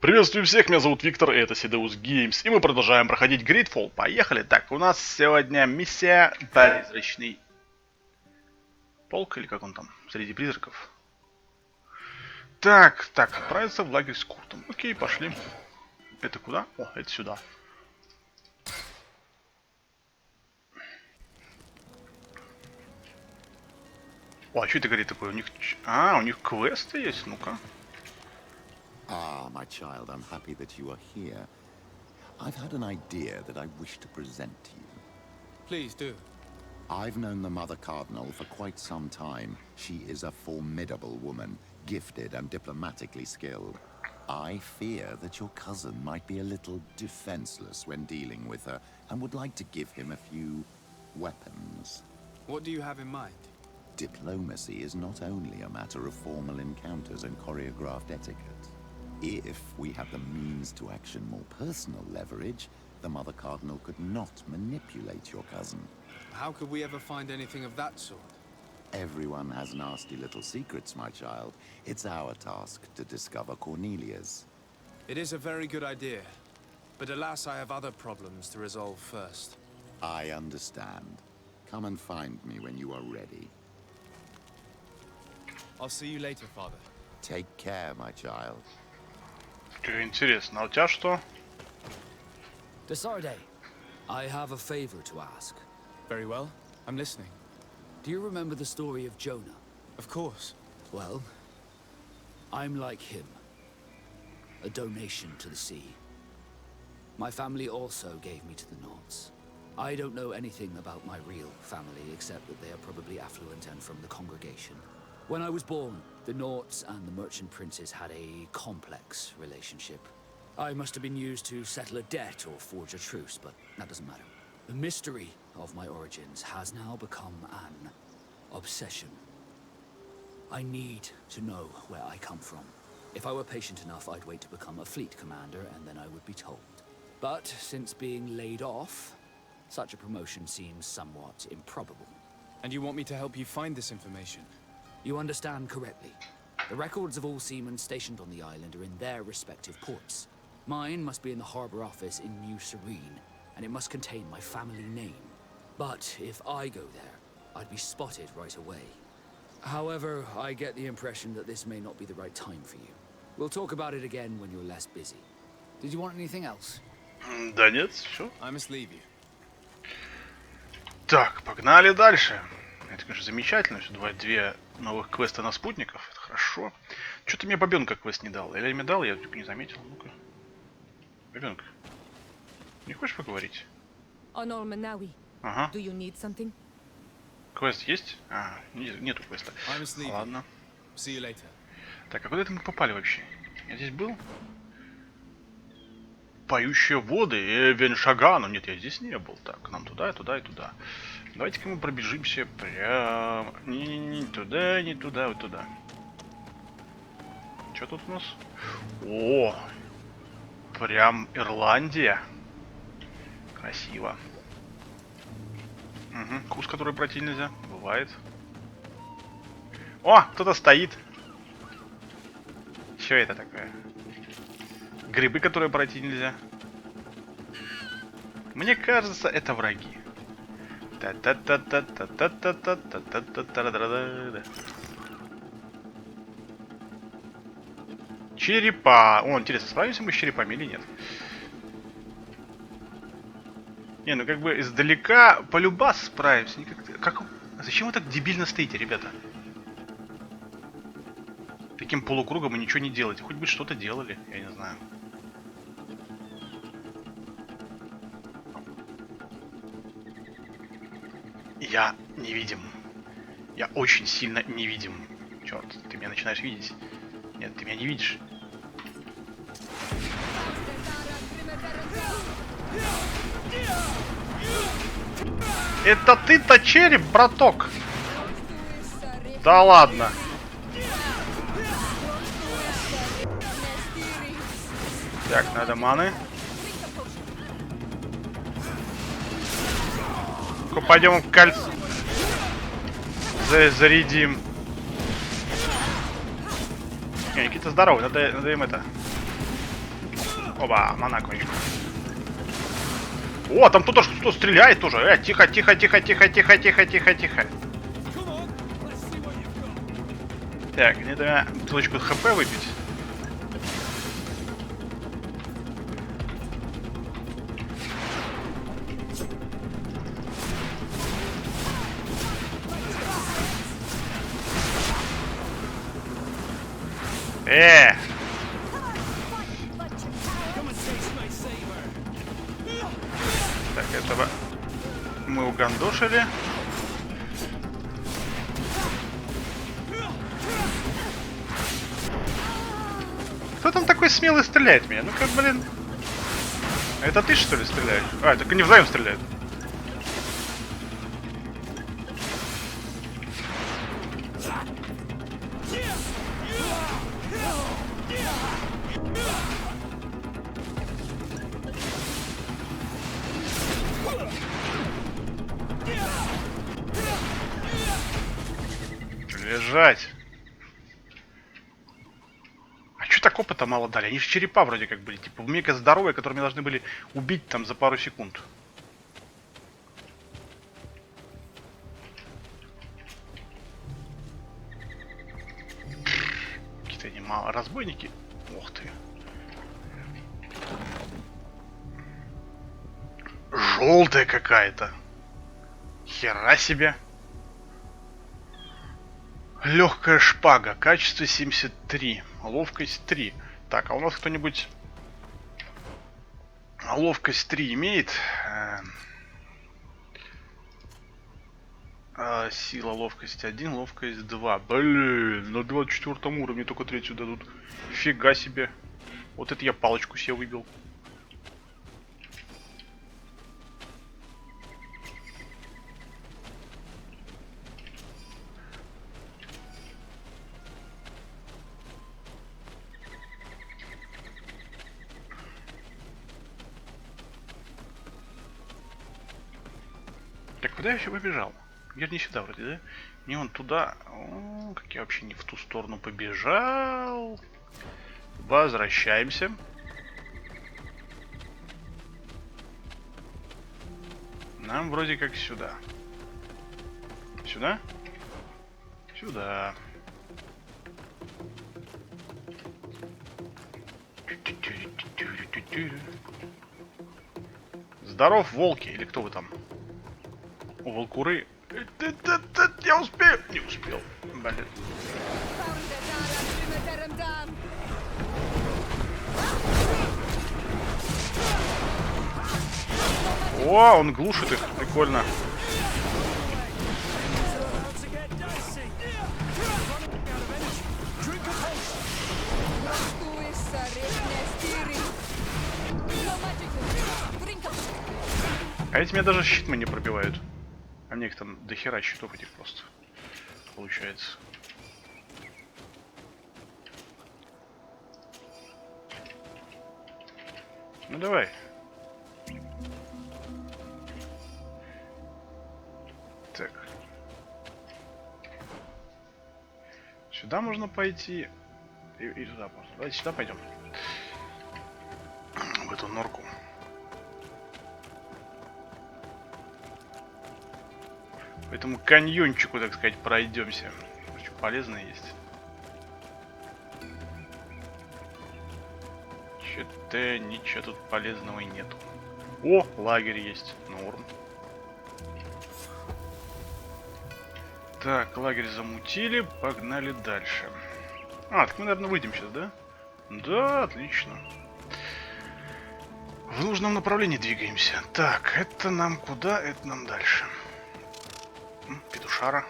Приветствую всех, меня зовут Виктор, и это Sedeus Games, и мы продолжаем проходить Greedfall. Поехали! Так, у нас сегодня миссия Призрачный. Полк, или как он там, среди призраков. Так, отправиться в лагерь с Куртом. Окей, пошли. Это куда? О, это сюда. О, а что это говорит такое? У них... А, у них квесты есть, ну-ка. Ah, my child, I'm happy that you are here. I've had an idea that I wish to present to you. Please do. I've known the Mother Cardinal for quite some time. She is a formidable woman, gifted and diplomatically skilled. I fear that your cousin might be a little defenseless when dealing with her, and would like to give him a few weapons. What do you have in mind? Diplomacy is not only a matter of formal encounters and choreographed etiquette. If we have the means to action more personal leverage, the Mother Cardinal could not manipulate your cousin. How could we ever find anything of that sort? Everyone has nasty little secrets, my child. It's our task to discover Cornelia's. It is a very good idea, but alas, I have other problems to resolve first. I understand. Come and find me when you are ready. I'll see you later, Father. Take care, my child. Интересно, а у тебя что? Desarde, I have a favor to ask. Very well. I'm listening. Do you remember the story of Jonah? Of course. Well, I'm like him. A donation to the sea. My family also gave me to the Nords. I don't know anything about my real family, except that they are probably affluent and from the congregation. When I was born, the Nords and the merchant princes had a complex relationship. I must have been used to settle a debt or forge a truce, but that doesn't matter. The mystery of my origins has now become an obsession. I need to know where I come from. If I were patient enough, I'd wait to become a fleet commander, and then I would be told. But since being laid off, such a promotion seems somewhat improbable. And you want me to help you find this information? You understand correctly. The records of all seamen stationed on the island are in their respective ports. Mine must be in the harbor office in New Serene, and it must contain my family name. But if I go there, I'd be spotted right away. However, I get the impression that this may not be the right time for you. We'll talk about it again when you're less busy. Did you want anything else? Да нет, все. I must leave you. Так, погнали дальше. Это, конечно, замечательно, что две новых квеста на спутников. Это хорошо. Что-то мне бабенка квест не дал. Или мне дал, я только не заметил. Ну-ка. Бабенка. Не хочешь поговорить? Ага. Do you need something? Квест есть? А, нету квеста. I must leave you. Ладно. See you later. Так, а куда это мы попали вообще? Я здесь был? Поющие воды, Веншагану. Нет, я здесь не был. Так, нам туда, и туда, и туда. Давайте-ка мы пробежимся прямо. Не туда, не туда, вот туда. Что тут у нас? О! Прям Ирландия. Красиво. Угу. Кус, который пройти нельзя. Бывает. О! Кто-то стоит. Что это такое? Грибы, которые пройти нельзя. Мне кажется, это враги. Черепа. О, интересно, справимся мы с черепами или нет? Не, ну как бы издалека полюбас справимся. Зачем вы так дебильно стоите, ребята? Таким полукругом и ничего не делаете. Хоть бы что-то делали, я не знаю. Я невидим. Я очень сильно невидим. Черт, ты меня начинаешь видеть. Нет, ты меня не видишь. Это ты-то череп, браток? Да ладно. Так, надо маны. Пойдем в кольцо. Зарядим. Какие-то здоровые, надо им это. Оба, мана кончилась. О, там кто-то что стреляет тоже. Тихо, тихо, тихо, тихо, тихо, тихо, тихо, тихо. Так, где-то бутылочку хп выпить. Так, этого мы угандошили. Кто там такой смелый стреляет в меня? Ну-ка, блин. Это ты, что ли, стреляешь? А, так они вдвоем стреляют. Лежать. А чё так опыта мало дали? Они же черепа вроде как были. Типа мега здоровые, которые меня должны были убить там за пару секунд. Какие-то они мало. Разбойники. Ух ты. Желтая какая-то. Хера себе. Легкая шпага, качество 73, ловкость 3. Так, а у нас кто-нибудь ловкость 3 имеет? Сила, ловкость 1, ловкость 2. Блин, на 24 уровне только третью дадут. Фига себе. Вот это я палочку себе выбил. Так, куда я еще побежал? Я же не сюда вроде, да? Не он туда. О, как я вообще не в ту сторону побежал. Возвращаемся. Нам вроде как сюда. Сюда? Сюда. Здоров, волки! Или кто вы там? О, волкуры. Я успею! Не успел. Блин. О, он глушит их. Прикольно. А эти меня даже щитмы не пробивают. А мне их там дохера щитов этих просто получается. Ну давай. Так. Сюда можно пойти. И туда просто. Давайте сюда пойдем. В эту норку. По этому каньончику, так сказать, пройдемся. Что полезное есть. Что-то ничего тут полезного и нету. О, лагерь есть. Норм. Так, лагерь замутили. Погнали дальше. А, так мы, наверное, выйдем сейчас, да? Да, отлично. В нужном направлении двигаемся. Так, это нам куда? Это нам дальше. Петушара.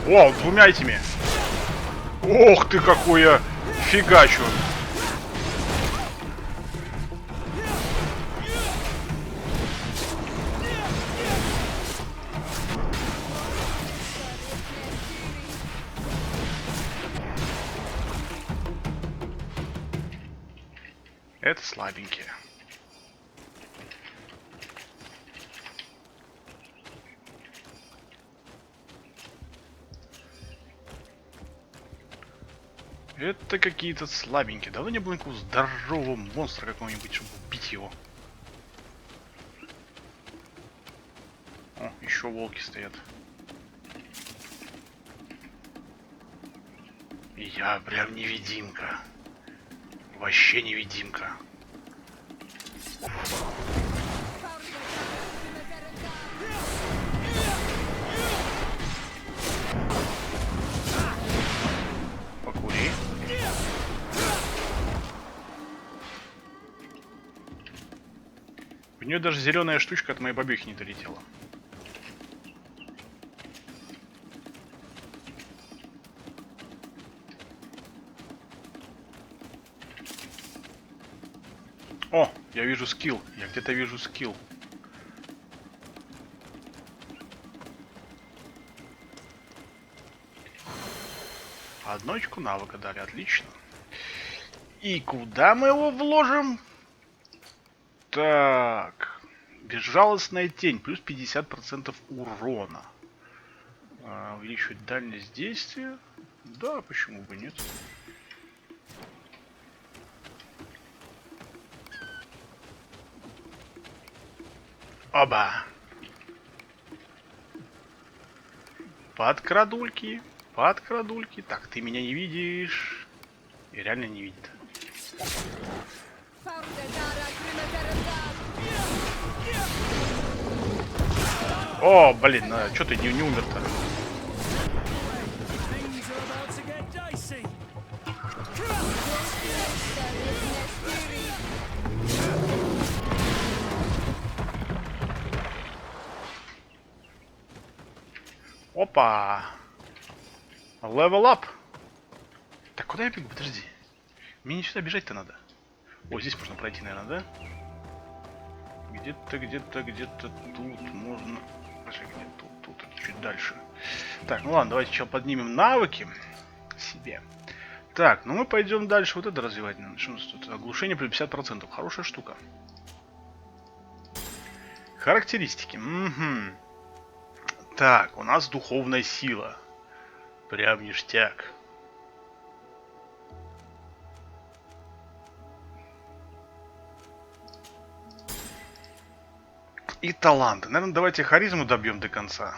О, двумя этими. Ох ты, какой я фигачу. Это слабенькие. Это какие-то слабенькие. Давно не было никакого здорового монстра какого-нибудь, чтобы убить его. О, еще волки стоят. Я прям невидимка. Вообще невидимка. Покури. У нее даже зеленая штучка от моей бабехи не долетела. О, я вижу скилл. Я где-то вижу скилл. Одну очку навыка дали, отлично. И куда мы его вложим? Так. Безжалостная тень, плюс 50% урона. Увеличивать дальность действия. Да, почему бы нет? Оба! Подкрадульки. Подкрадульки. Так, ты меня не видишь. И реально не видит. О, блин, что ты не умер-то? Опа! Level up! Так, куда я бегу? Подожди. Мне не сюда бежать-то надо. О, здесь можно пройти, наверное, да? Где-то тут можно... Где тут, чуть дальше. Так, ну ладно, давайте сейчас поднимем навыки себе. Так, ну мы пойдем дальше. Вот это развивать надо. Что у нас тут? Оглушение плюс 50%. Хорошая штука. Характеристики. Угу. Так, у нас духовная сила. Прям ништяк. И таланты. Наверное, давайте харизму добьем до конца.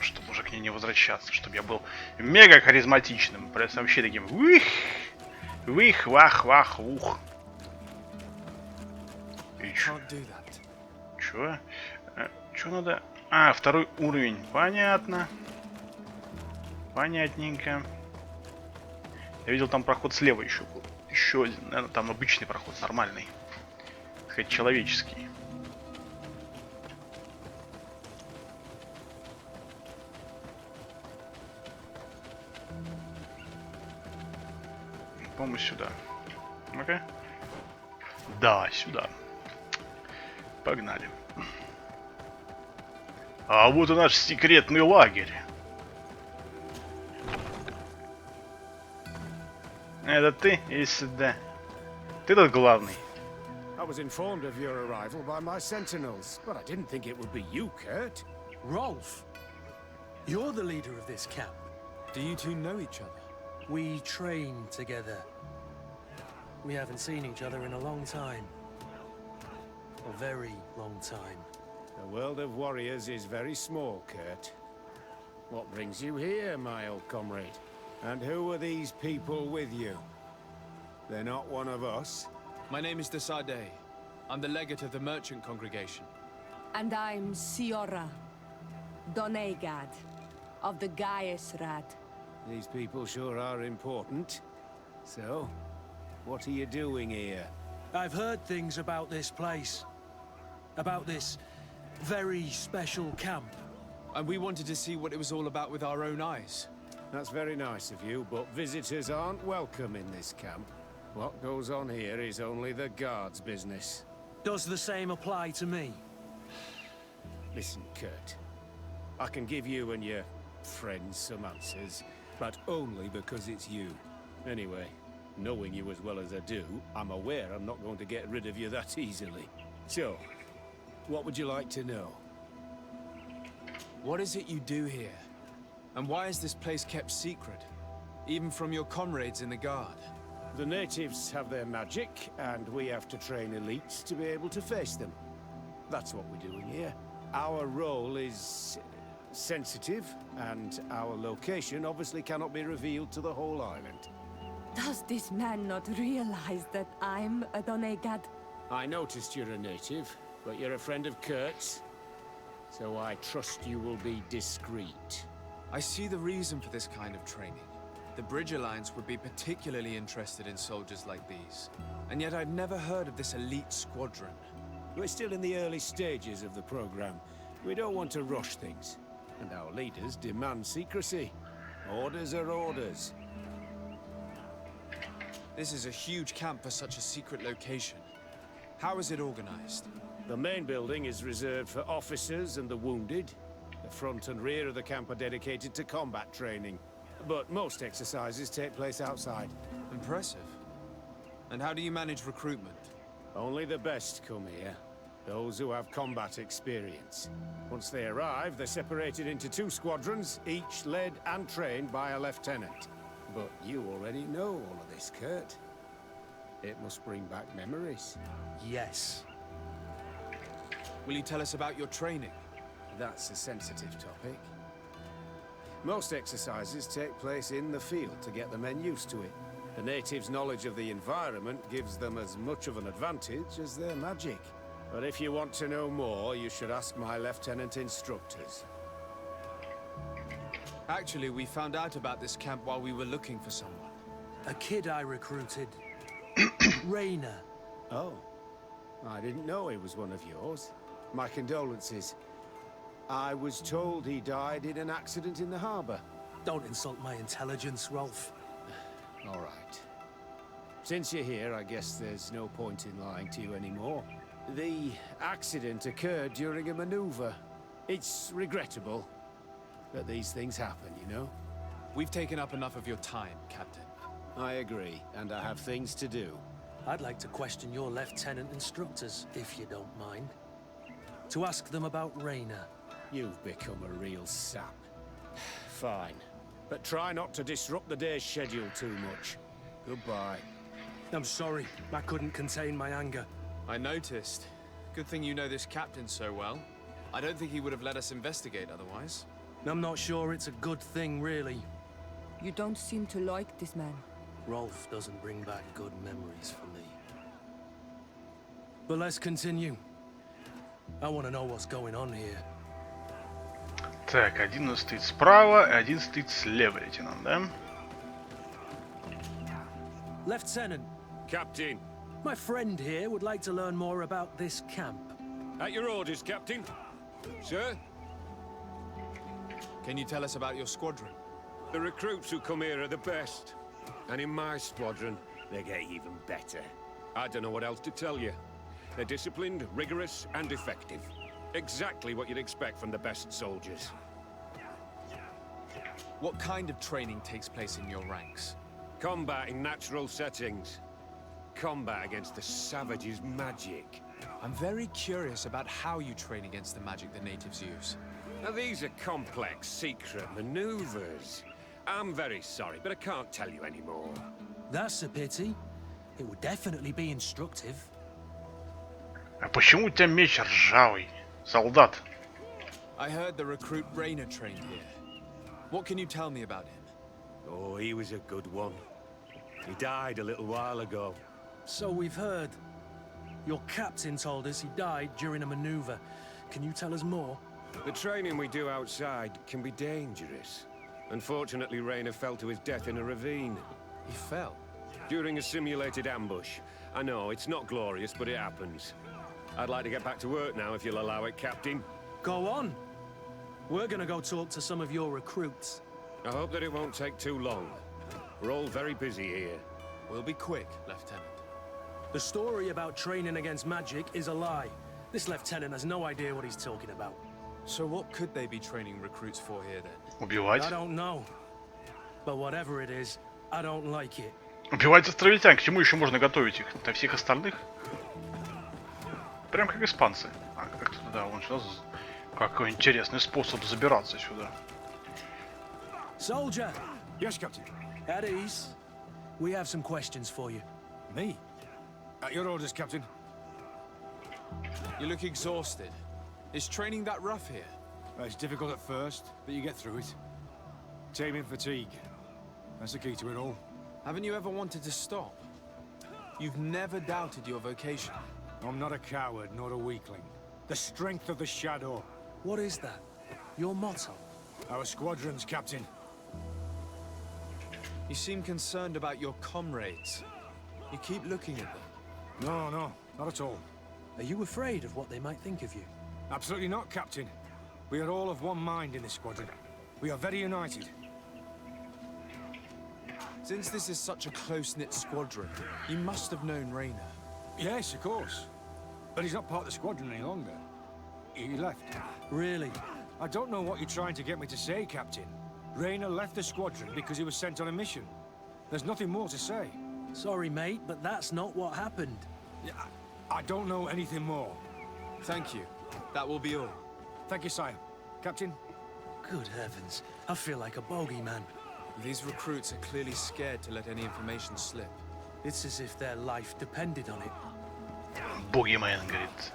Чтобы уже к ней не возвращаться. Чтобы я был мега харизматичным. Прям вообще таким. Вых, вах, вах, ух. И чё? Чё? Чё надо? А, второй уровень. Понятно. Понятненько. Я видел, там проход слева еще был. Еще один. Наверное, там обычный проход, нормальный. Так сказать, человеческий. По-моему, сюда. Ну-ка. Да, сюда. Погнали. А вот и наш секретный лагерь. Это ты? Иди сюда. Ты тут главный. I was informed of your arrival by my sentinels, but I didn't think it would be you, Kurt. Rolf, you're the leader of this camp. Do you two know each other? We train together. We haven't seen each other in a long time. A very long time. The world of warriors is very small, Kurt. What brings you here, my old comrade? And who are these people with you? They're not one of us? My name is Desade. I'm the legate of the merchant congregation. And I'm Siora, Donegad, of the Gaiesrad. These people sure are important. So, what are you doing here? I've heard things about this place. About this very special camp. And we wanted to see what it was all about with our own eyes. That's very nice of you, but visitors aren't welcome in this camp. What goes on here is only the guards' business. Does the same apply to me? Listen, Kurt. I can give you and your friends some answers, but only because it's you. Anyway, knowing you as well as I do, I'm aware I'm not going to get rid of you that easily. So, what would you like to know? What is it you do here? And why is this place kept secret? Even from your comrades in the guard. The natives have their magic, and we have to train elites to be able to face them. That's what we're doing here. Our role is sensitive, and our location obviously cannot be revealed to the whole island. Does this man not realize that I'm a Donegad? I noticed you're a native, but you're a friend of Kurt's, so I trust you will be discreet. I see the reason for this kind of training. The Bridge Alliance would be particularly interested in soldiers like these. And yet I'd never heard of this elite squadron. We're still in the early stages of the program. We don't want to rush things. And our leaders demand secrecy. Orders are orders. This is a huge camp for such a secret location. How is it organized? The main building is reserved for officers and the wounded. The front and rear of the camp are dedicated to combat training. But most exercises take place outside. Impressive. And how do you manage recruitment? Only the best come here. Those who have combat experience. Once they arrive, they're separated into 2 squadrons, each led and trained by a lieutenant. But you already know all of this, Kurt. It must bring back memories. Yes. Will you tell us about your training? That's a sensitive topic. Most exercises take place in the field to get the men used to it. The natives' knowledge of the environment gives them as much of an advantage as their magic. But if you want to know more, you should ask my lieutenant instructors. Actually, we found out about this camp while we were looking for someone. A kid I recruited. Rainer. Oh. I didn't know he was one of yours. My condolences. I was told he died in an accident in the harbor. Don't insult my intelligence, Rolf. All right. Since you're here, I guess there's no point in lying to you anymore. The accident occurred during a maneuver. It's regrettable that these things happen, you know? We've taken up enough of your time, Captain. I agree, and I have things to do. I'd like to question your lieutenant instructors, if you don't mind. To ask them about Rainer. You've become a real sap. Fine. But try not to disrupt the day's schedule too much. Goodbye. I'm sorry, I couldn't contain my anger. I noticed. Good thing you know this captain so well. I don't think he would have let us investigate otherwise. I'm not sure it's a good thing, really. You don't seem to like this man. Rolf doesn't bring back good memories for me. But let's continue. I want to know what's going on here. Так, один стоит справа, и один стоит слева, лейтенант, да? Lieutenant, Captain. my friend here would like to learn more about this camp. At your orders, Captain. Sir? Can you tell us about your squadron? The recruits who come here are the best. And in my squadron, they get even better. I don't know what else to tell you. They're disciplined, rigorous, and effective. Exactly what you'd expect from the best soldiers. What kind of training takes place in your ranks? Combat in natural settings. Combat against the savages' magic. I'm very curious about how you train against the magic the natives use. Now these are complex, secret maneuvers. I'm very sorry, but I can't tell you anymore. That's a pity. It would definitely be instructive. А почему у тебя меч ржавый, солдат? I heard the recruit Rainer trained here. What can you tell me about him? Oh, he was a good one. He died a little while ago. So we've heard. Your captain told us he died during a maneuver. Can you tell us more? The training we do outside can be dangerous. Unfortunately, Rainer fell to his death in a ravine. He fell. During a simulated ambush. I know, it's not glorious, but it happens. I'd like to get back to work now, if you'll allow it, Captain. Go on. We're gonna go talk to some of your recruits. I hope that it won't take too long. We're all very busy here. We'll be quick, Lieutenant. The story about training against magic is a lie. This lieutenant has no idea what he's talking about. So what could they be training recruits for here then? Убивать? I don't know. But whatever it is, I don't like it. Убивать островитян, к чему еще можно готовить их? Для всех остальных? Прям как испанцы. А, как-то да, вон сюда. Какой интересный способ забираться сюда. Soldier! Yes, Captain. At ease. We have some questions for you. Me? At your orders, Captain. You look exhausted. Is training that rough here? Well, it's difficult at first, but you get through it. Taming fatigue. That's the key to it all. Haven't you ever wanted to stop? You've never doubted your vocation. I'm not a coward, nor a weakling. The strength of the shadow. What is that? Your motto? Our squadrons, Captain. You seem concerned about your comrades. You keep looking at them. No, not at all. Are you afraid of what they might think of you? Absolutely not, Captain. We are all of one mind in this squadron. We are very united. Since this is such a close-knit squadron, you must have known Raynor. Yes, of course. But he's not part of the squadron any longer. He left. Really? I don't know what you're trying to get me to say, Captain. Raynor left the squadron because he was sent on a mission. There's nothing more to say. Sorry, mate, but that's not what happened. Yeah, I don't know anything more. Thank you. That will be all. Thank you, sire. Captain? Good heavens. I feel like a bogeyman. These recruits are clearly scared to let any information slip. It's as if their life depended on it. Богимен, говорит.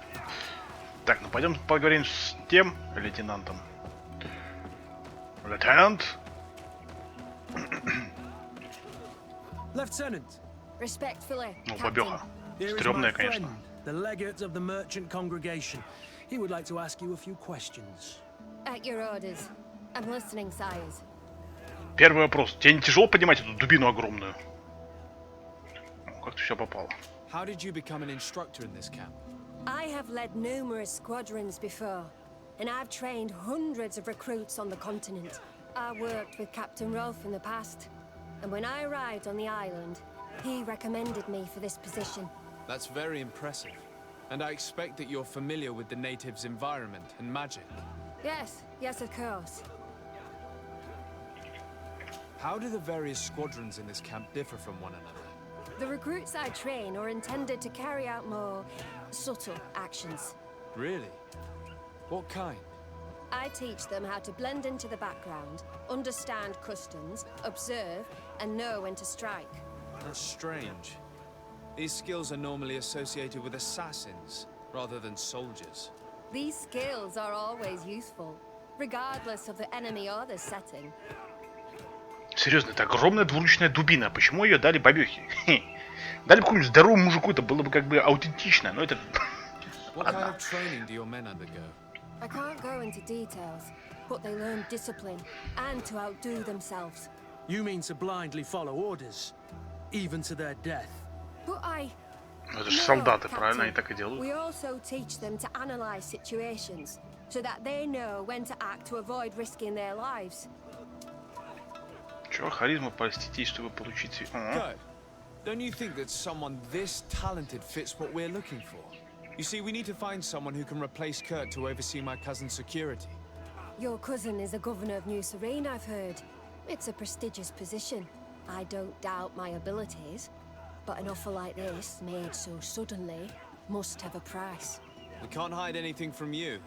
Так, ну пойдем поговорим с тем лейтенантом. Лейтенант. Lieutenant, Respectfully, Ну, Captain. побега. here is my Стрёмная, friend, конечно. the legate of the merchant congregation. He would like to ask you a few questions. At your orders. I'm listening, sires. Первый вопрос. Тебе не тяжело поднимать эту дубину огромную? Как ты сюда попала? How did you become an instructor in this camp? I have led numerous squadrons before, and I've trained hundreds of recruits on the continent. I worked with Captain Rolfe in the past, and when I arrived on the island, he recommended me for this position. That's very impressive. And I expect that you're familiar with the natives' environment and magic. Yes, of course. How do the various squadrons in this camp differ from one another? The recruits I train are intended to carry out more subtle actions. Really? What kind? I teach them how to blend into the background, understand customs, observe, and know when to strike. That's strange. These skills are normally associated with assassins, rather than soldiers. These skills are always useful, regardless of the enemy or the setting. Серьезно, это огромная двуручная дубина. Почему ее дали бабехе? Дали какому-нибудь здоровому мужику, это было бы как бы аутентично, но это... What kind of training do your men undergo? I can't go into details, but they learn discipline and to outdo themselves. You mean to blindly follow orders, even to their death? But Ну, это же No, солдаты, правильно? Они Captain. так и делают. We also teach them to analyze situations, so that they know when to act to avoid risking their lives. Чё, харизма простите, чтобы получить... Good. Don't you think that someone this talented fits what we're looking for? You see, we need to find someone who can replace Kurt to oversee my cousin's security. Your cousin is a governor of New Serene, I've heard. It's a prestigious position. I don't doubt my abilities, but an offer like this, made so suddenly, must have a price. We can't hide anything from you.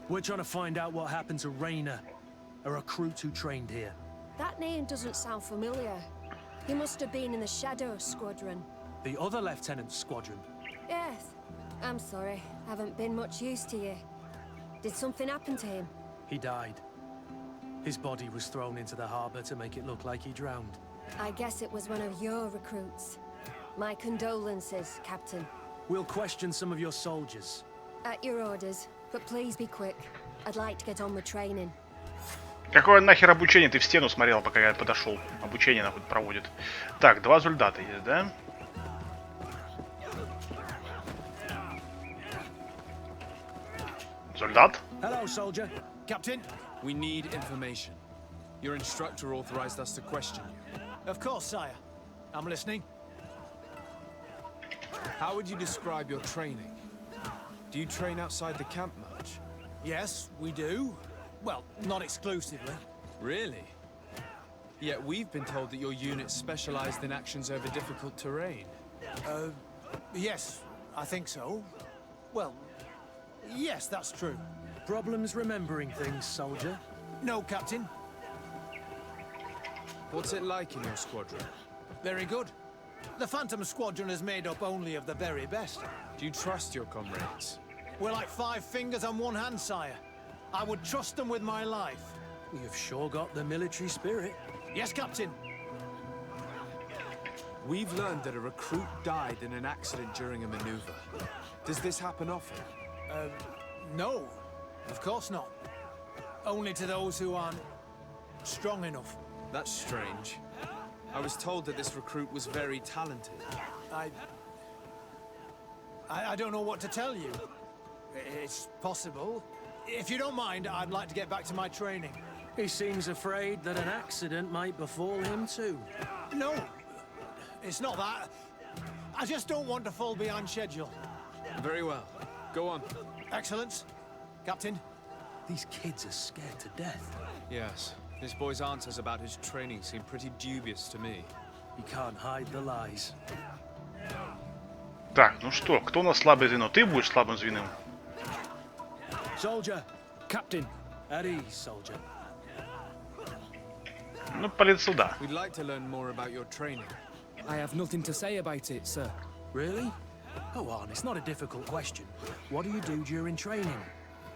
We're trying to find out what happened to Raynor, a recruit who trained here. That name doesn't sound familiar. He must have been in the Sedeus squadron. The other lieutenant's squadron. Yes. I'm sorry. Haven't been much use to you. Did something happen to him? He died. His body was thrown into the harbor to make it look like he drowned. I guess it was one of your recruits. My condolences, Captain. We'll question some of your soldiers. At your orders, but please be quick. I'd like to get on with training. Какое нахер обучение? Ты в стену смотрел, пока я подошел. Обучение нахуй проводит. Так, 2 солдата есть, да? Солдат? Hello, soldier. Captain? We need information. Your instructor authorized us to question you. Of course, sire. I'm listening. How would you describe your training? Do you train outside the camp much? Yes, we do. Well, not exclusively. Really? Yet we've been told that your unit specialized in actions over difficult terrain. Yes, I think so. Well, yes, that's true. Problems remembering things, soldier? No, Captain. What's it like in your squadron? Very good. The Phantom Squadron is made up only of the very best. Do you trust your comrades? We're like 5 fingers on one hand, sire. I would trust them with my life. You've sure got the military spirit. Yes, Captain. We've learned that a recruit died in an accident during a maneuver. Does this happen often? No, of course not. Only to those who aren't strong enough. That's strange. I was told that this recruit was very talented. I don't know what to tell you. It's possible. If you don't mind, I'd like to get back to my training. He seems afraid that an accident might befall him too. No, it's not that. I just don't want to fall behind schedule. Very well. Go on. Excellence. Captain. These kids are scared to death. Yes. This boy's answers about his training seem pretty dubious to me. You can't hide the lies. Так, ну что, кто у нас слабое звено? Ты будешь слабым звеном. Soldier. Captain. At ease, soldier. Ну, по лицу да. We'd like to learn more about your training. I have nothing to say about it, sir. Really? Go on, it's not a difficult question. What do you do during training?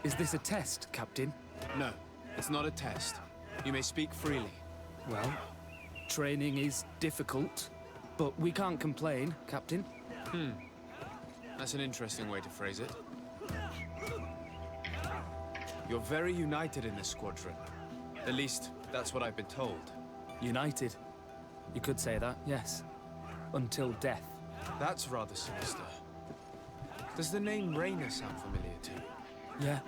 Is this a test, Captain? No, it's not a test. You may speak freely. Well, training is difficult, but we can't complain, Captain. That's an interesting way to phrase it. You're very united in this squadron. At least, that's what I've been told. United. You could say that, yes. Until death. That's rather sinister. Does the name Rainer sound familiar to you? Yeah.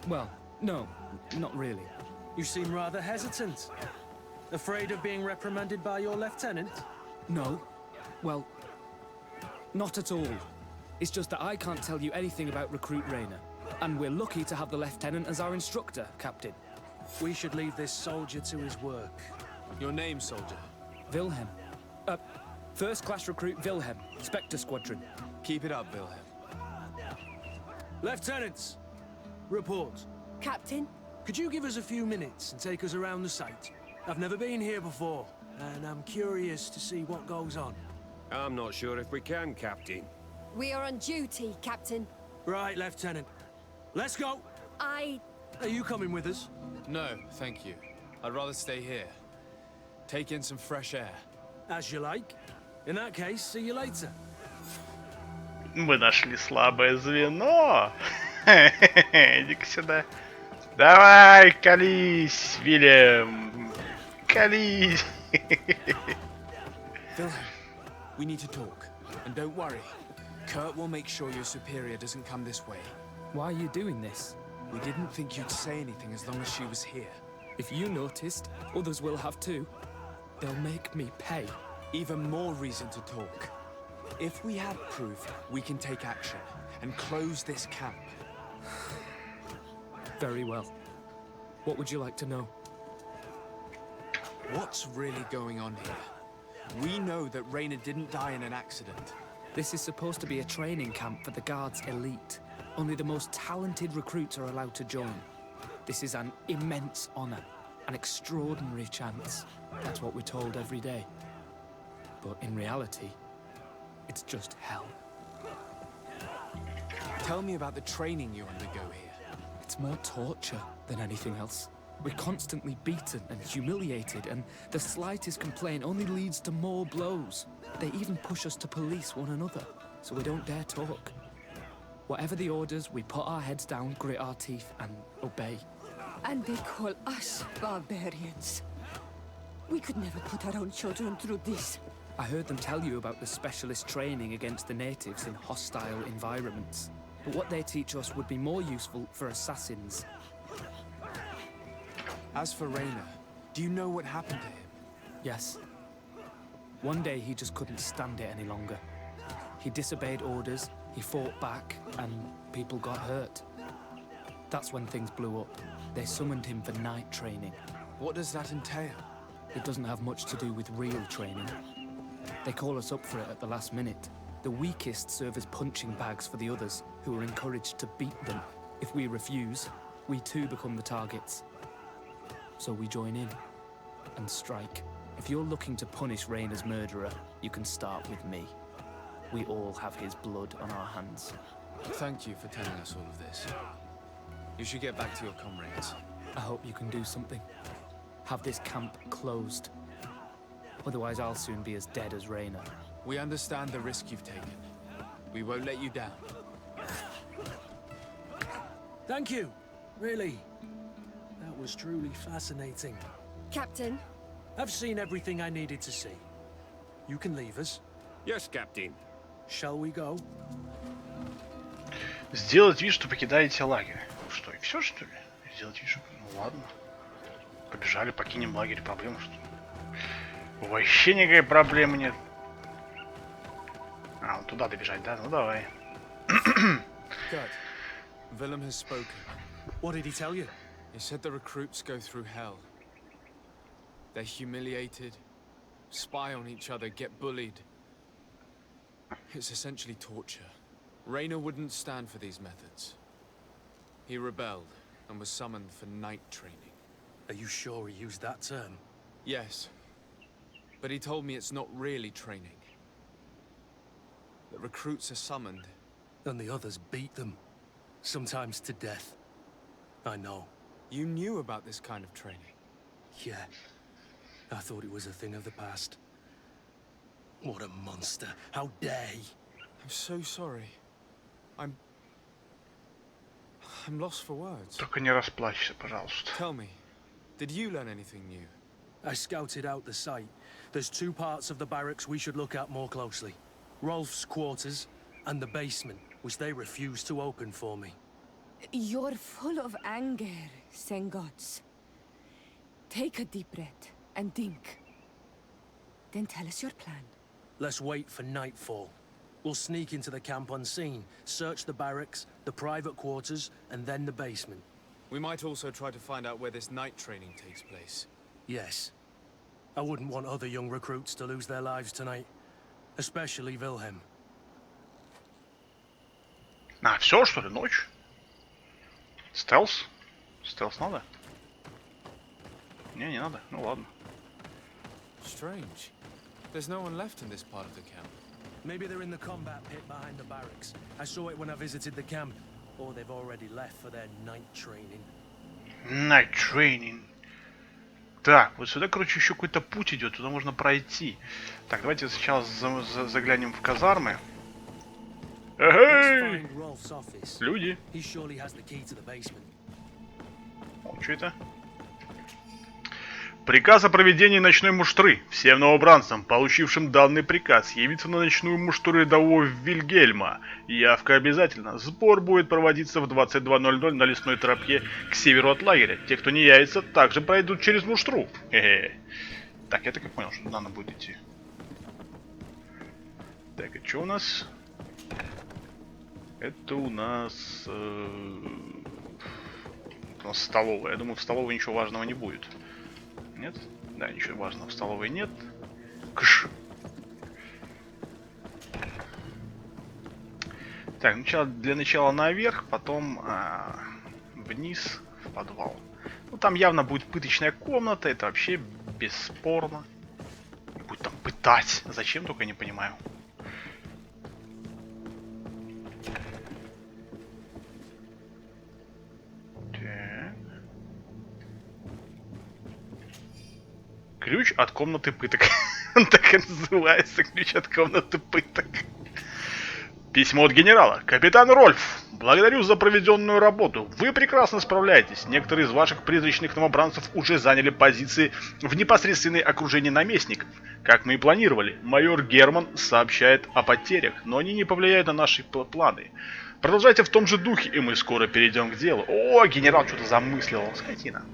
Well, no, not really. You seem rather hesitant. Afraid of being reprimanded by your lieutenant? No. Well, not at all. It's just that I can't tell you anything about Recruit Rainer. And we're lucky to have the lieutenant as our instructor, Captain. We should leave this soldier to his work. Your name, soldier? Wilhelm. First class recruit Wilhelm, Spectre Squadron. Keep it up, Wilhelm. Lieutenants, report. Captain? Could you give us a few minutes and take us around the site? I've never been here before, and I'm curious to see what goes on. I'm not sure if we can, Captain. We are on duty, Captain. Right, Lieutenant. Let's go. Are you coming with us? No, thank you. I'd rather stay here. Take in some fresh air. As you like. In that case, see you later. Мы нашли слабое звено. Иди-ка сюда. Давай, колись, Вильям. Колись. Wilhelm, we need to talk. And don't worry. Kurt will make sure your superior doesn't come this way. Why are you doing this? We didn't think you'd say anything as long as she was here. If you noticed, others will have too. They'll make me pay. Even more reason to talk. If we have proof, we can take action and close this camp. Very well. What would you like to know? What's really going on here? We know that Rainer didn't die in an accident. This is supposed to be a training camp for the Guard's elite. Only the most talented recruits are allowed to join. This is an immense honor, an extraordinary chance. That's what we're told every day. But in reality, it's just hell. Tell me about the training you undergo here. It's more torture than anything else. We're constantly beaten and humiliated, and the slightest complaint only leads to more blows. They even push us to police one another, so we don't dare talk. Whatever the orders, we put our heads down, grit our teeth, and obey. And they call us barbarians. We could never put our own children through this. I heard them tell you about the specialist training against the natives in hostile environments. But what they teach us would be more useful for assassins. As for Rainer, do you know what happened to him? Yes. One day he just couldn't stand it any longer. He disobeyed orders, he fought back, and people got hurt. That's when things blew up. They summoned him for night training. What does that entail? It doesn't have much to do with real training. They call us up for it at the last minute. The weakest serve as punching bags for the others, who are encouraged to beat them. If we refuse, we too become the targets. So we join in and strike. If you're looking to punish Raynor's murderer, you can start with me. We all have his blood on our hands. Thank you for telling us all of this. You should get back to your comrades. I hope you can do something. Have this camp closed. Otherwise, I'll soon be as dead as Raynor. We understand the risk you've taken. We won't let you down. Thank you. Really. That was truly fascinating. Captain, I've seen everything I needed to see. You can leave us. Yes, Captain. Shall we go? Сделать вид, что покидаете лагерь. Что, и все, что ли? Сделать вид, что... Ну ладно. Побежали, покинем лагерь. Проблема, что ли? Вообще никакой проблемы нет. А, вот туда добежать, да? Ну давай. Good. Willem has spoken. What did he tell you? He said the recruits go through hell. They're humiliated, spy on each other, get bullied. It's essentially torture. Raynor wouldn't stand for these methods. He rebelled and was summoned for night training. Are you sure he used that term? Yes. But he told me it's not really training. The recruits are summoned. And the others beat them. Sometimes to death. I know. You knew about this kind of training? Yeah. I thought it was a thing of the past. What a monster. How dare he? I'm so sorry. I'm lost for words. Только не расплачься, пожалуйста. Tell me, did you learn anything new? I scouted out the site. There's two parts of the barracks we should look at more closely. Rolf's quarters and the basement, which they refused to open for me. You're full of anger, Sengots. Take a deep breath and think. Then tell us your plan. Let's wait for nightfall. We'll sneak into the camp unseen, search the barracks, the private quarters, and then the basement. We might also try to find out where this night training takes place. Yes. I wouldn't want other young recruits to lose their lives tonight. Especially Wilhelm. А, все, что ли, ночь? Стелс? Стелс надо? Не надо. Ну ладно. Strange. There's no one left in this part of the camp. Maybe they're in the combat pit behind the barracks. I saw it when I visited the camp. Or they've already left for their night training. Night training. Так, вот сюда, короче, еще какой-то путь идет. Туда можно пройти. Так, давайте сначала заглянем в казармы. Эй! Люди. О, что это? Приказ о проведении ночной муштры. Всем новобранцам, получившим данный приказ, явиться на ночную муштру рядового Вильгельма. Явка обязательно. Сбор будет проводиться в 22:00 на лесной тропе к северу от лагеря. Те, кто не явится, также пройдут через муштру. Хе-хе. Так, я так и понял, что туда надо будет идти. Так, и что у нас? Это у нас... столовая. Я думаю, в столовой ничего важного не будет. Нет? Да, ничего важного в столовой нет. Кш. Так, для начала наверх, потом вниз в подвал. Ну, там явно будет пыточная комната, это вообще бесспорно. Будет там пытать. Зачем, только не понимаю. Ключ от комнаты пыток. Он так и называется, ключ от комнаты пыток. Письмо от генерала. Капитан Рольф, благодарю за проведенную работу. Вы прекрасно справляетесь. Некоторые из ваших призрачных новобранцев уже заняли позиции в непосредственной окружении наместников. Как мы и планировали, майор Герман сообщает о потерях, но они не повлияют на наши планы. Продолжайте в том же духе, и мы скоро перейдем к делу. О, генерал что-то замыслил, скотина.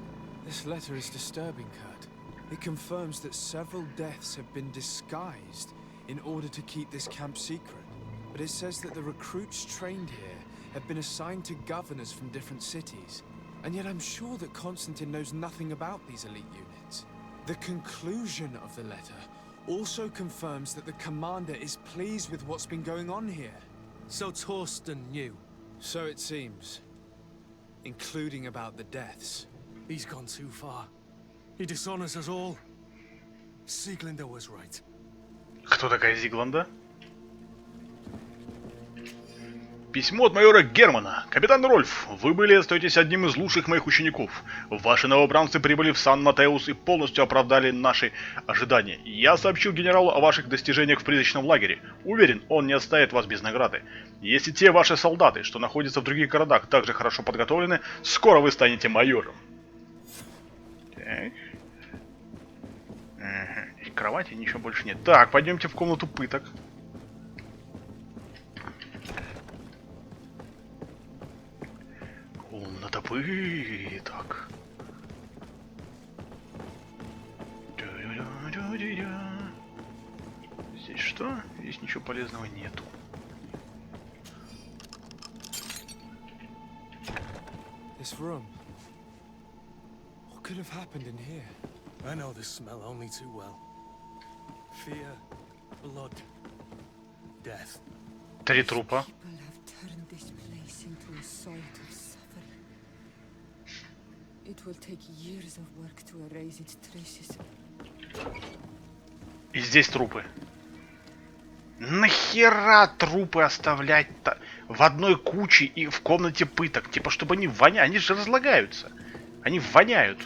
It confirms that several deaths have been disguised in order to keep this camp secret. But it says that the recruits trained here have been assigned to governors from different cities. And yet I'm sure that Constantine knows nothing about these elite units. The conclusion of the letter also confirms that the commander is pleased with what's been going on here. So Torsten knew? So it seems. Including about the deaths. He's gone too far. He dishonors us all. Sieglinde was right. Кто такая Зигланда? Письмо от майора Германа. Капитан Рольф, вы были и остаетесь одним из лучших моих учеников. Ваши новобранцы прибыли в Сан-Матеус и полностью оправдали наши ожидания. Я сообщил генералу о ваших достижениях в призрачном лагере. Уверен, он не оставит вас без награды. Если те ваши солдаты, что находятся в других городах, также хорошо подготовлены, скоро вы станете майором. Так. Ага. И кровати ничего больше нет. Так, пойдемте в комнату пыток. Комната пыток. Здесь что? Здесь ничего полезного нету. This room. What could have happened in here? I know this smell only too well. Fear, blood, death. 3 трупа. People have turned this place into a site of suffering. It will take years of work to erase its traces. И здесь трупы. Нахера трупы оставлять-то в одной куче и в комнате пыток? Типа, чтобы они воняли. Они же разлагаются. Они воняют.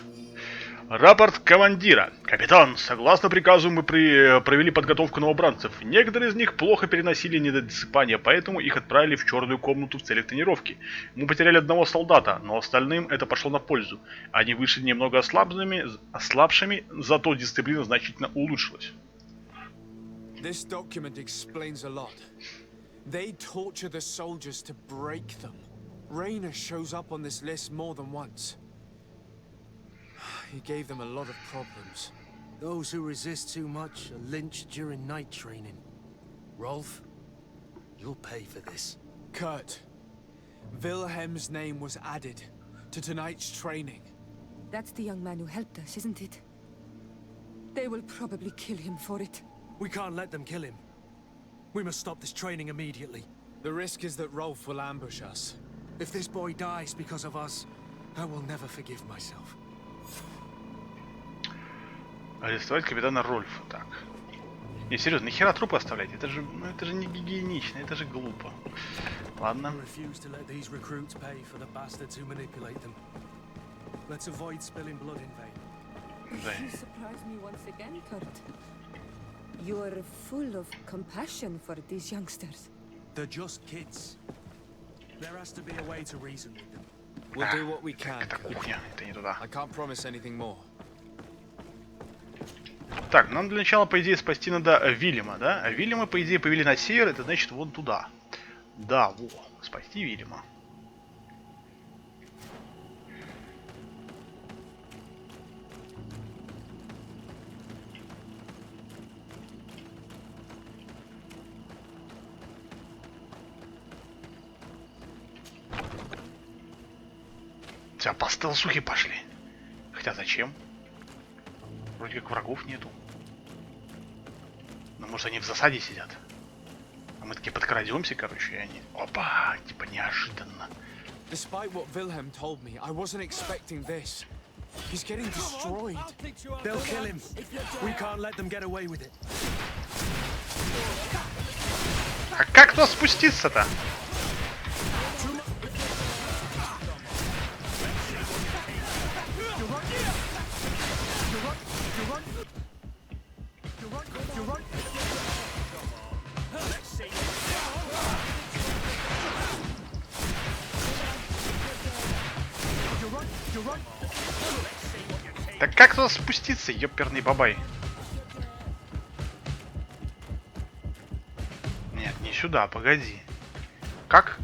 Рапорт командира. Капитан, согласно приказу мы провели подготовку новобранцев. Некоторые из них плохо переносили недосыпание, поэтому их отправили в черную комнату в целях тренировки. Мы потеряли одного солдата, но остальным это пошло на пользу. Они вышли немного ослабшими, зато дисциплина значительно улучшилась. This document explains a lot. They torture the soldiers to break them. Rayner shows up on this list more than once. He gave them a lot of problems. Those who resist too much are lynched during night training. Rolf, you'll pay for this. Kurt, Wilhelm's name was added to tonight's training. That's the young man who helped us, isn't it? They will probably kill him for it. We can't let them kill him. We must stop this training immediately. The risk is that Rolf will ambush us. If this boy dies because of us, I will never forgive myself. Арестовать капитана Рольфа. Так. Не, серьезно, нахера трупы оставлять? Это же не гигиенично, это же глупо. Ладно. I refuse to let these recruits pay for the bastards who manipulate them. Let's avoid spilling blood in vain. Да. You surprise me once again, Kurt. You are full of compassion for these youngsters. They're just kids. There has to be a way to reason with them. We'll do what we can. Это кухня, это не туда. I can't promise anything more. Так, нам для начала, по идее, спасти надо Вильяма, да? А Вильяма, по идее, повели на север, это значит вон туда. Да, во, спасти Вильяма. Все, по стелсухе пошли. Хотя зачем? Вроде как врагов нету. Но может они в засаде сидят. А мы таки подкрадемся, короче, и они... Опа! Типа неожиданно. Despite what Wilhelm told me, I wasn't expecting this. He's getting destroyed. They'll kill him. We can't let them get away with it. А как туда спуститься-то? Так как туда спуститься, ёперный бабай? Нет, не сюда, погоди. Как?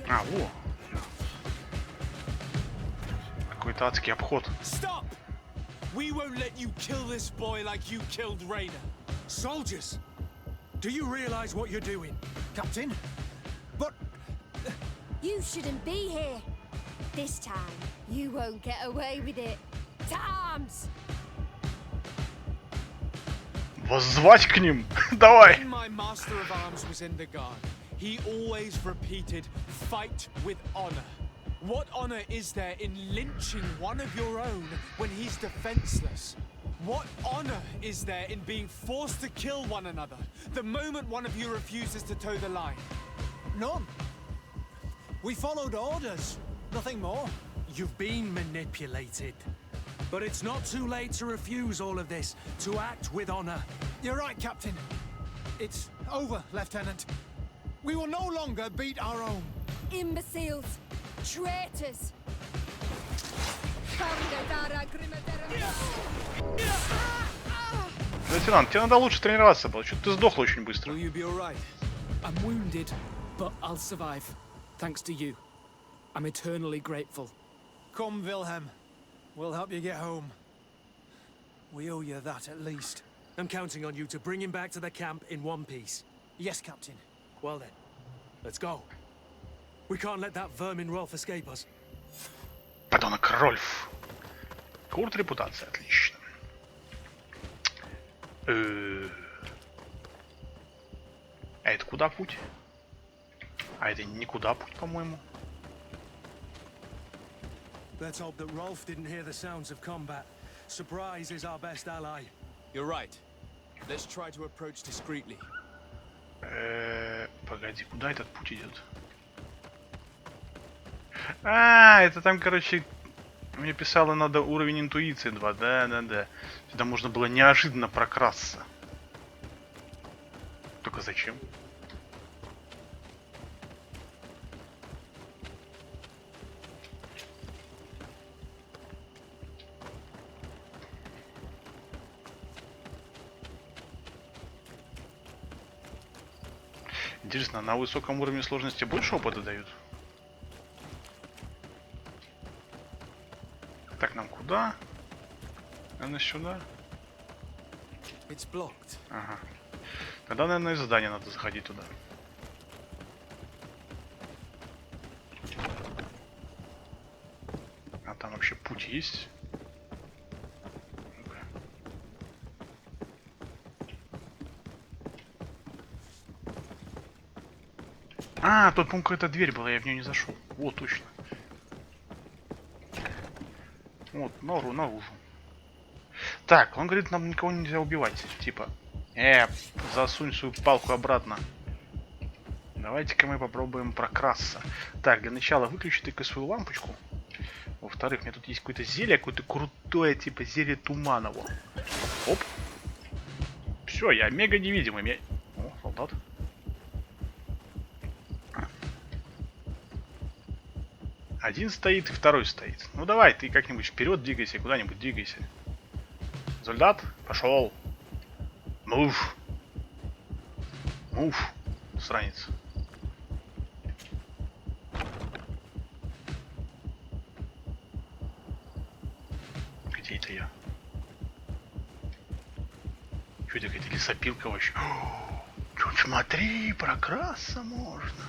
А, во. Какой-то адский обход. Stop! We won't let you kill this boy like you killed Rayner. Soldiers! Do you realize what you're doing? Captain? But... You shouldn't be here. This time, you won't get away with it. To arms! Воззвать к ним! Давай! When my master of arms was in the guard, He always repeated, fight with honor. What honor is there in lynching one of your own when he's defenseless? What honor is there in being forced to kill one another the moment one of you refuses to toe the line? None. We followed orders. Nothing more. You've been manipulated. But it's not too late to refuse all of this, to act with honor. You're right, Captain. It's over, Lieutenant. We will no longer beat our own. Imbeciles! Traitors! Лейтенант, тебе надо лучше тренироваться было. Что-то ты сдохла очень быстро. Will you be all right? I'm wounded, but I'll survive. Thanks to you. I'm eternally grateful. Come, Wilhelm. We'll help you get home. We owe you that at least. I'm counting on you to bring him back to the camp in one piece. Yes, Captain. Well then, let's go. We can't let that vermin Rolf escape us. Подонок Рольф. Курт репутация, отлично. А это куда путь? А это никуда путь, по-моему. Let's hope that Rolf didn't hear the sounds of combat. Surprise is our best ally. You're right. Let's try to approach discreetly. Погоди, куда этот путь идет? А, это там, короче, мне писало, надо уровень интуиции 2. Да. Сюда можно было неожиданно прокрасться. Только зачем? Интересно, на высоком уровне сложности больше опыта дают? Так, нам куда? Наверное, сюда. It's blocked. Ага. Тогда, наверное, из здания надо заходить туда. А там вообще путь есть? А, тут, по-моему, какая-то дверь была, я в нее не зашел. Вот, точно. Вот, наружу. Так, он говорит, нам никого нельзя убивать. Типа, засунь свою палку обратно. Давайте-ка мы попробуем прокрасться. Так, для начала выключи ты-ка свою лампочку. Во-вторых, у меня тут есть какое-то зелье, какое-то крутое, типа зелье туманово. Оп. Все, я мега невидимый. О, солдат. Один стоит, и второй стоит. Ну давай, ты как-нибудь вперед двигайся, куда-нибудь двигайся. Солдат, пошел. Move. Move. Сранец. Где это я? Что это какая-то лесопилка вообще? Чуть смотри, прокрасться можно.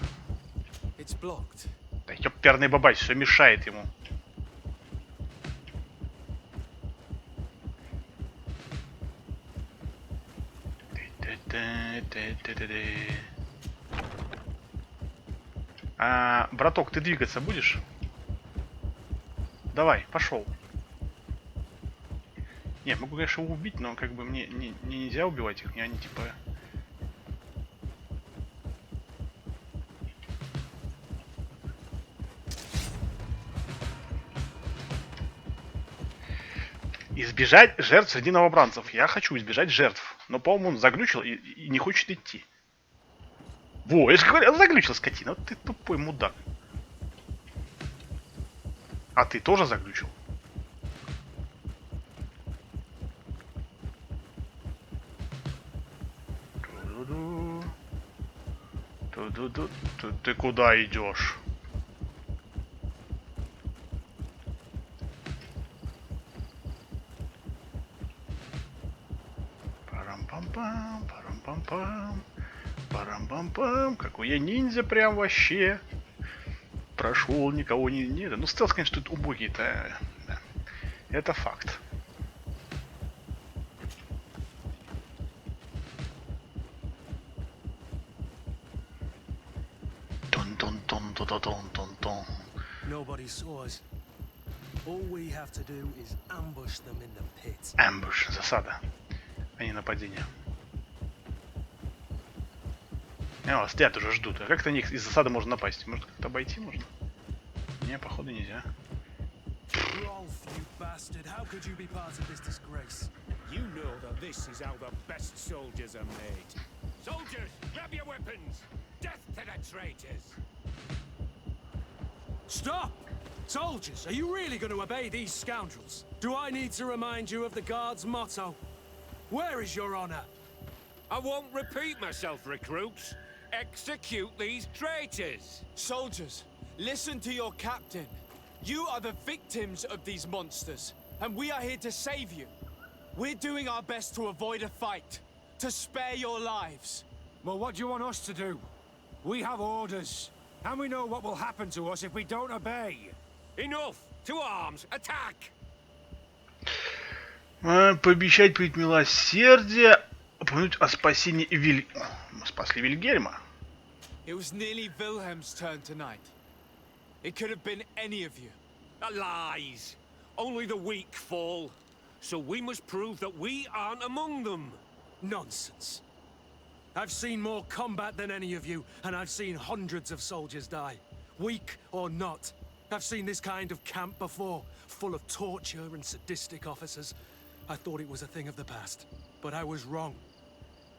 It's blocked. Да ёперный бабай, все мешает ему. Браток, ты двигаться будешь? Давай, пошел. Не, могу, конечно, его убить, но как бы мне нельзя убивать их, они типа... Избежать жертв среди новобранцев. Я хочу избежать жертв. Но, по-моему, он заглючил и не хочет идти. Во, я же говорю, заглючил, скотина. Вот ты тупой мудак. А ты тоже заглючил? Ты куда идешь? Парам-пам-пам, парам-пам-пам, парам-пам-пам. Какой я ниндзя прям вообще. Прошел, никого не... Нет, ну стелс, конечно, тут убогий-то. Да. Это факт. Тон-тон-тон-тон-тон. Nobody saw us. All we have to do is ambush them in the pit. Амбуш, засада, а не нападение. О, стоят уже, ждут. А как-то них из засады можно напасть? Может, как-то обойти можно? Не, походу нельзя. Rolf, you bastard, how could you be part of this disgrace? You know that this is how the best soldiers are made. Soldiers, grab your weapons! Death to the traitors! Stop! Soldiers, are you really going to obey these scoundrels? Do I need to remind you of the Guard's motto? Where is your honor? I won't repeat myself, recruits. Execute these traitors! Soldiers, listen to your captain. You are the victims of these monsters, and we are here to save you. We're doing our best to avoid a fight, to spare your lives. Well, what do you want us to do? We have orders, and we know what will happen to us if we don't obey. Enough! To arms! Attack! Пообещать проявить милосердие, упомянуть о спасении Мы спасли Вильгельма. It was nearly Wilhelm's turn tonight. It could have been any of you. Lies! Only the weak fall. So we must prove that we aren't among them. Nonsense. I've seen more combat than any of you, and I've seen hundreds of soldiers die. Weak or not. I've seen this kind of camp before, full of torture and sadistic officers. I thought it was a thing of the past, but I was wrong.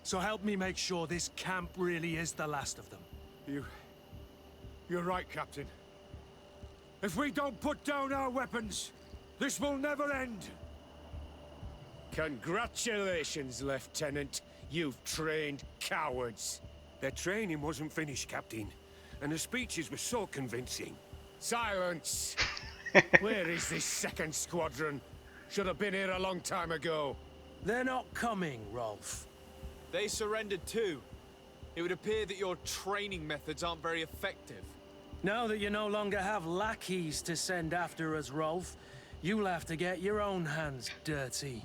So help me make sure this camp really is the last of them. You're right, Captain. If we don't put down our weapons, this will never end. Congratulations, Lieutenant. You've trained cowards. Their training wasn't finished, Captain, and the speeches were so convincing. Silence! Where is this second squadron? Should have been here a long time ago. They're not coming, Rolf. They surrendered too. It would appear that your training methods aren't very effective. Now that you no longer have lackeys to send after us, Rolf, you'll have to get your own hands dirty.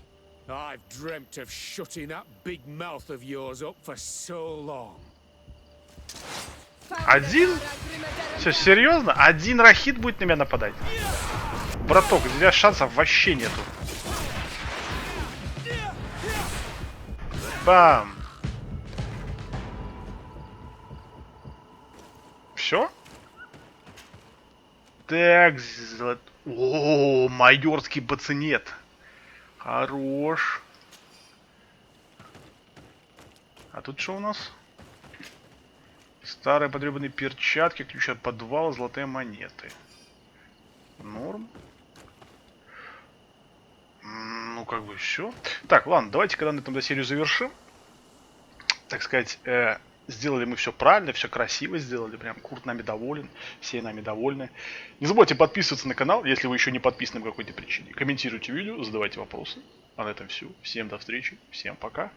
I've dreamt of shutting that big mouth of yours up for so long. Один? Все, серьезно? Один рахит будет на меня нападать? Браток, у тебя шансов вообще нету. Бам! Все? Так, о, майорский бацинет. Хорош. А тут что у нас? Старые потребные перчатки, ключ от подвала, золотые монеты. Норм. Ну, как бы все. Так, ладно, давайте когда на этом серию завершим. Так сказать, сделали мы все правильно, все красиво сделали. Прям Курт нами доволен, все нами довольны. Не забудьте подписываться на канал, если вы еще не подписаны по какой-то причине. Комментируйте видео, задавайте вопросы. А на этом все. Всем до встречи, всем пока.